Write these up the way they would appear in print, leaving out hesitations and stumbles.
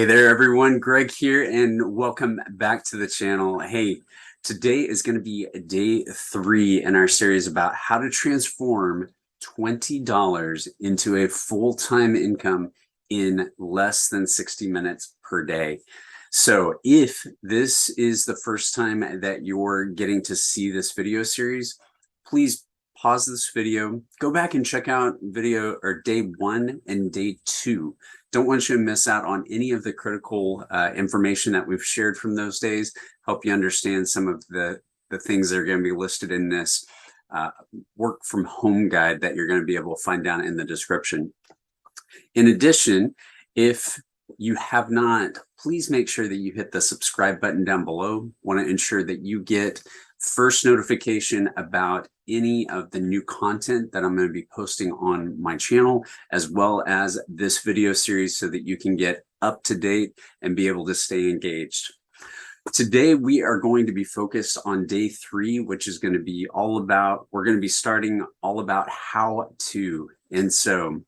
Hey there, everyone. Greg here, and welcome back to the channel. Hey, today is going to be day 3 in our series about how to transform $20 into a full-time income in less than 60 minutes per day. So if this is the first time that you're getting to see this video series, please pause this video, go back and check out video or day 1 and day 2. Don't want you to miss out on any of the critical information that we've shared from those days. Help you understand some of the things that are going to be listed in this work from home guide that you're going to be able to find down in the description. In addition, if you have not, please make sure that you hit the subscribe button down below. Want to ensure that you get first notification about any of the new content that I'm going to be posting on my channel, as well as this video series, so that you can get up to date and be able to stay engaged. Today, we are going to be focused on day 3, which is going to be all about, we're going to be starting all about how to. And so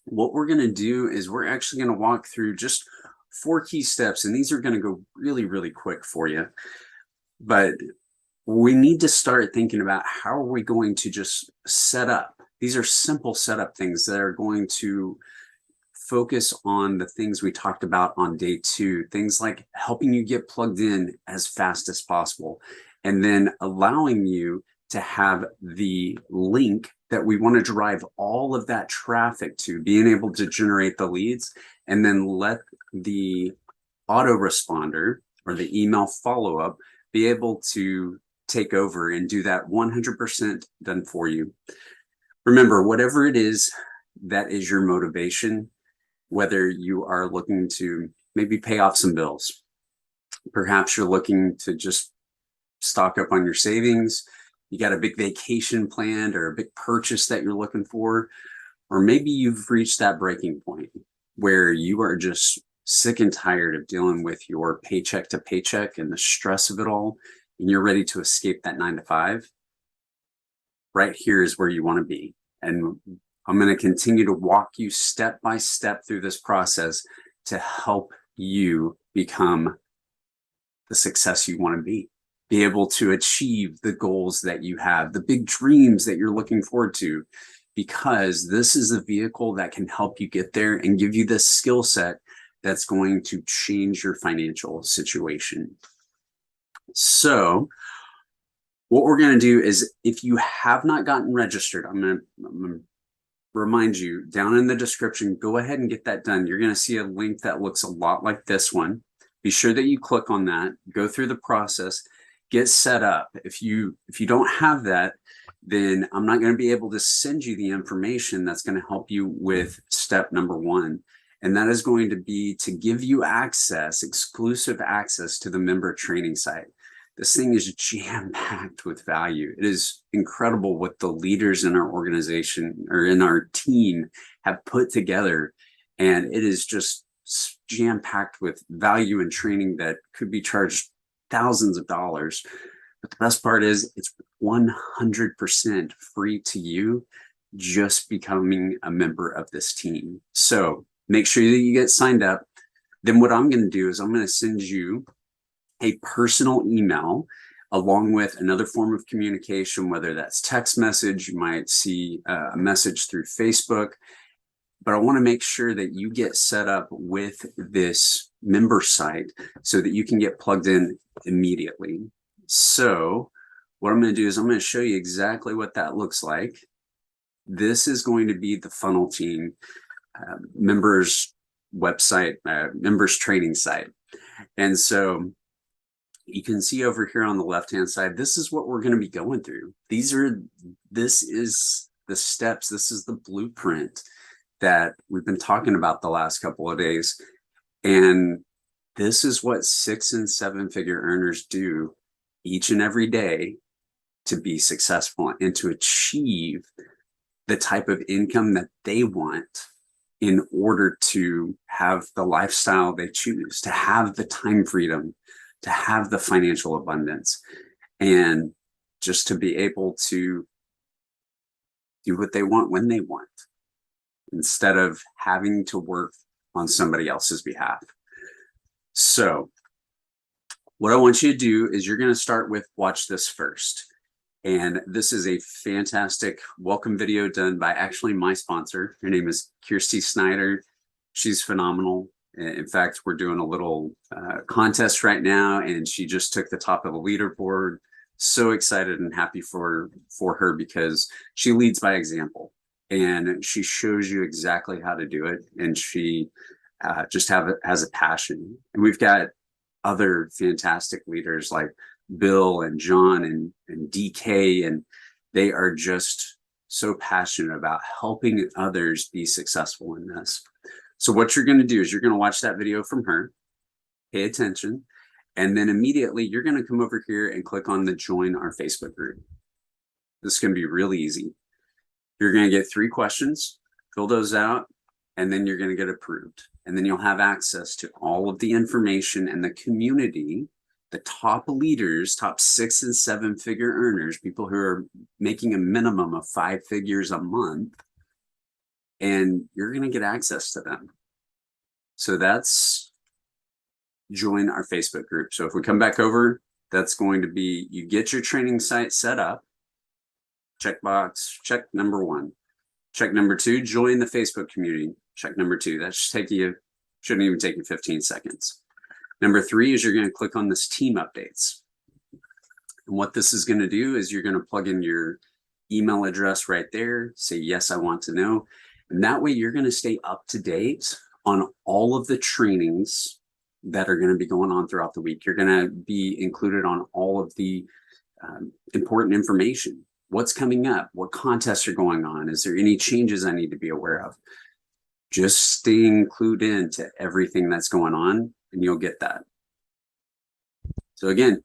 what we're going to do is we're actually going to walk through just 4 key steps, and these are going to go really, really quick for you. But we need to start thinking about how are we going to just set up. These are simple setup things that are going to focus on the things we talked about on day 2, things like helping you get plugged in as fast as possible, and then allowing you to have the link that we want to drive all of that traffic to, being able to generate the leads, and then let the autoresponder or the email follow-up be able to take over and do that 100% done for you. Remember, whatever it is that is your motivation, whether you are looking to maybe pay off some bills, perhaps you're looking to just stock up on your savings, you got a big vacation planned or a big purchase that you're looking for, or maybe you've reached that breaking point where you are just sick and tired of dealing with your paycheck to paycheck and the stress of it all, and you're ready to escape that 9 to 5, right here is where you want to be. And I'm going to continue to walk you step by step through this process to help you become the success you want to be able to achieve the goals that you have, the big dreams that you're looking forward to, because this is a vehicle that can help you get there and give you the skill set that's going to change your financial situation. So what we're going to do is, if you have not gotten registered, I'm going to remind you down in the description, go ahead and get that done. You're going to see a link that looks a lot like this one. Be sure that you click on that, go through the process, get set up. If you don't have that, then I'm not going to be able to send you the information that's going to help you with step number 1. And that is going to be to give you access, exclusive access to the member training site. This thing is jam-packed with value. It is incredible what the leaders in our organization or in our team have put together. And it is just jam-packed with value and training that could be charged thousands of dollars. But the best part is it's 100% free to you, just becoming a member of this team. So make sure that you get signed up. Then what I'm going to do is I'm going to send you a personal email along with another form of communication, whether that's text message, you might see a message through Facebook. But I want to make sure that you get set up with this member site so that you can get plugged in immediately. So what I'm going to do is I'm going to show you exactly what that looks like. This is going to be the funnel team members website, members training site. And so you can see over here on the left-hand side, this is what we're going to be going through. This is the steps. This is the blueprint that we've been talking about the last couple of days. And this is what 6- and 7-figure earners do each and every day to be successful and to achieve the type of income that they want in order to have the lifestyle they choose, to have the time freedom, to have the financial abundance, and just to be able to do what they want when they want, instead of having to work on somebody else's behalf. So what I want you to do is you're going to start with watch this first. And this is a fantastic welcome video done by actually my sponsor. Her name is Kirsty Snyder. She's phenomenal. In fact, we're doing a little contest right now, and she just took the top of the leaderboard. So excited and happy for her, because she leads by example, and she shows you exactly how to do it. And she just has a passion. And we've got other fantastic leaders like Bill and John and DK, and they are just so passionate about helping others be successful in this. So what you're going to do is you're going to watch that video from her, pay attention, and then immediately you're going to come over here and click on the join our Facebook group. This is going to be really easy. You're going to get 3 questions, fill those out, and then you're going to get approved. And then you'll have access to all of the information and the community, the top leaders, top 6 and 7 figure earners, people who are making a minimum of 5 figures a month, and you're going to get access to them. So that's join our Facebook group. So if we come back over, that's going to be, you get your training site set up, checkbox, check number 1. Check number 2, join the Facebook community. Check number 2. That shouldn't even take you 15 seconds. Number 3 is you're going to click on this team updates. And what this is going to do is you're going to plug in your email address right there, say, yes, I want to know. And that way you're going to stay up to date on all of the trainings that are going to be going on throughout the week. You're going to be included on all of the important information. What's coming up? What contests are going on? Is there any changes I need to be aware of? Just staying clued in to everything that's going on, and you'll get that. So again,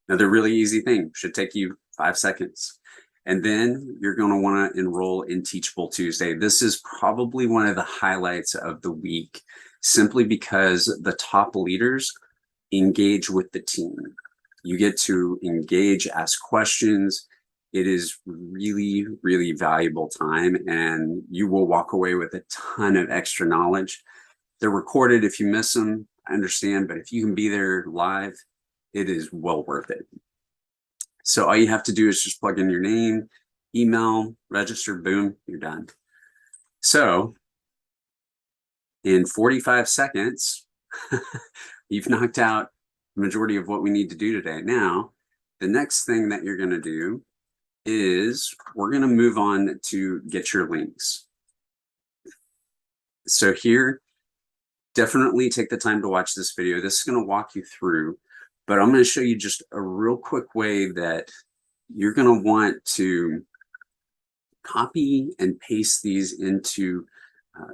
another really easy thing, should take you 5 seconds. And then you're going to want to enroll in Teachable Tuesday. This is probably one of the highlights of the week, simply because the top leaders engage with the team. You get to engage, ask questions. It is really, really valuable time, and you will walk away with a ton of extra knowledge. They're recorded. If you miss them, I understand, but if you can be there live, it is well worth it. So all you have to do is just plug in your name, email, register, boom, you're done. So in 45 seconds, you've knocked out the majority of what we need to do today. Now, the next thing that you're going to do is we're going to move on to get your links. So here, definitely take the time to watch this video. This is going to walk you through, but I'm going to show you just a real quick way that you're going to want to copy and paste these into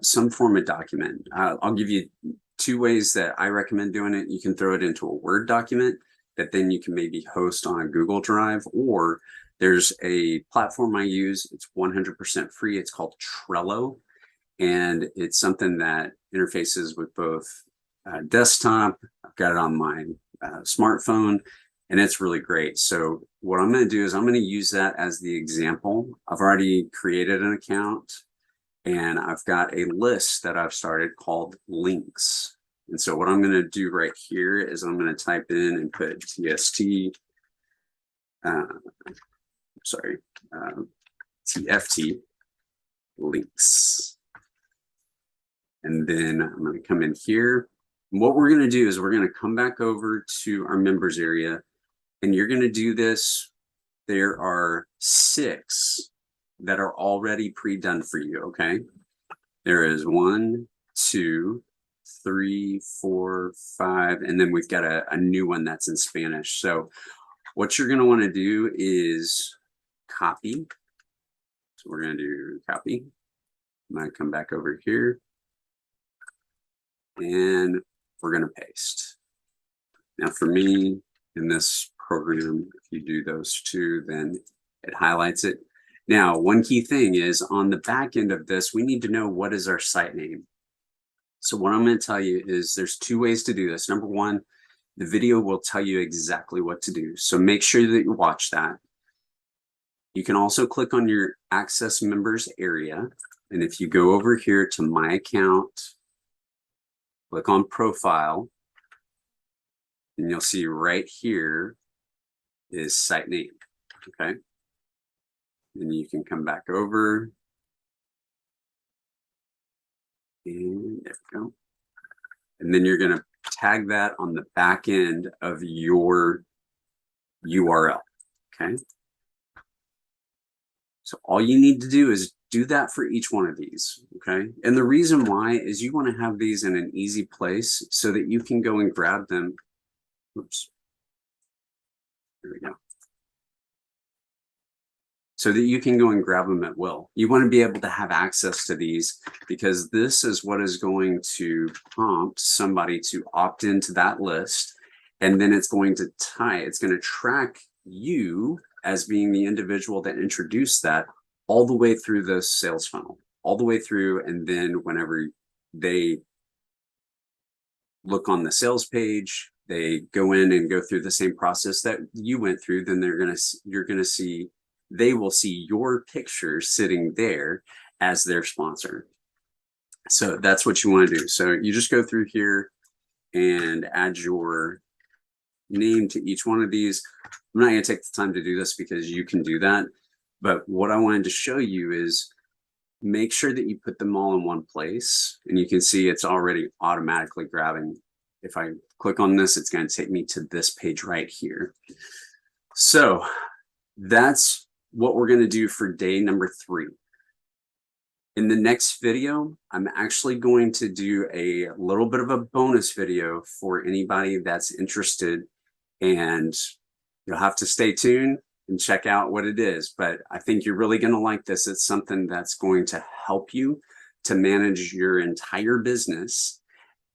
some form of document. I'll give you 2 ways that I recommend doing it. You can throw it into a Word document that then you can maybe host on a Google Drive, or there's a platform I use. It's 100% free. It's called Trello, and it's something that interfaces with both desktop. I've got it on my smartphone, and it's really great. So what I'm going to do is I'm going to use that as the example. I've already created an account, and I've got a list that I've started called links. And so what I'm going to do right here is I'm going to type in and put TFT links. And then I'm going to come in here. And what we're going to do is we're going to come back over to our members area, and you're going to do this. There are 6 that are already pre-done for you, okay? There is 1, 2, 3, 4, 5, and then we've got a new one that's in Spanish. So what you're going to want to do is copy. So we're going to do copy. I'm going to come back over here, and we're going to paste. Now for me, in this program, if you do those 2, then it highlights it. Now, one key thing is on the back end of this, we need to know what is our site name. So what I'm going to tell you is there's 2 ways to do this. Number 1, the video will tell you exactly what to do. So make sure that you watch that. You can also click on your Access Members area. And if you go over here to My Account, click on Profile, and you'll see right here is site name. Okay. And you can come back over. And there we go. And then you're going to tag that on the back end of your URL. Okay. So all you need to do is do that for each one of these. Okay. And the reason why is you want to have these in an easy place so that you can go and grab them. Oops. There we go. So that you can go and grab them at will. You want to be able to have access to these because this is what is going to prompt somebody to opt into that list. And then it's going to track you as being the individual that introduced that all the way through the sales funnel, all the way through. And then whenever they look on the sales page, they go in and go through the same process that you went through, then they will see your picture sitting there as their sponsor. So that's what you want to do. So you just go through here and add your name to each one of these. I'm not going to take the time to do this because you can do that. But what I wanted to show you is make sure that you put them all in one place. And you can see it's already automatically grabbing. If I click on this, it's going to take me to this page right here. So that's what we're going to do for day number 3. In the next video, I'm actually going to do a little bit of a bonus video for anybody that's interested, and you'll have to stay tuned and check out what it is. But I think you're really going to like this. It's something that's going to help you to manage your entire business,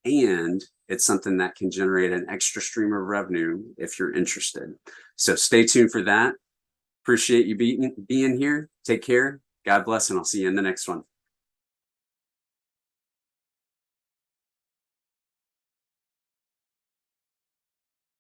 and it's something that can generate an extra stream of revenue if you're interested. So stay tuned for that. Appreciate you being here. Take care. God bless, and I'll see you in the next one.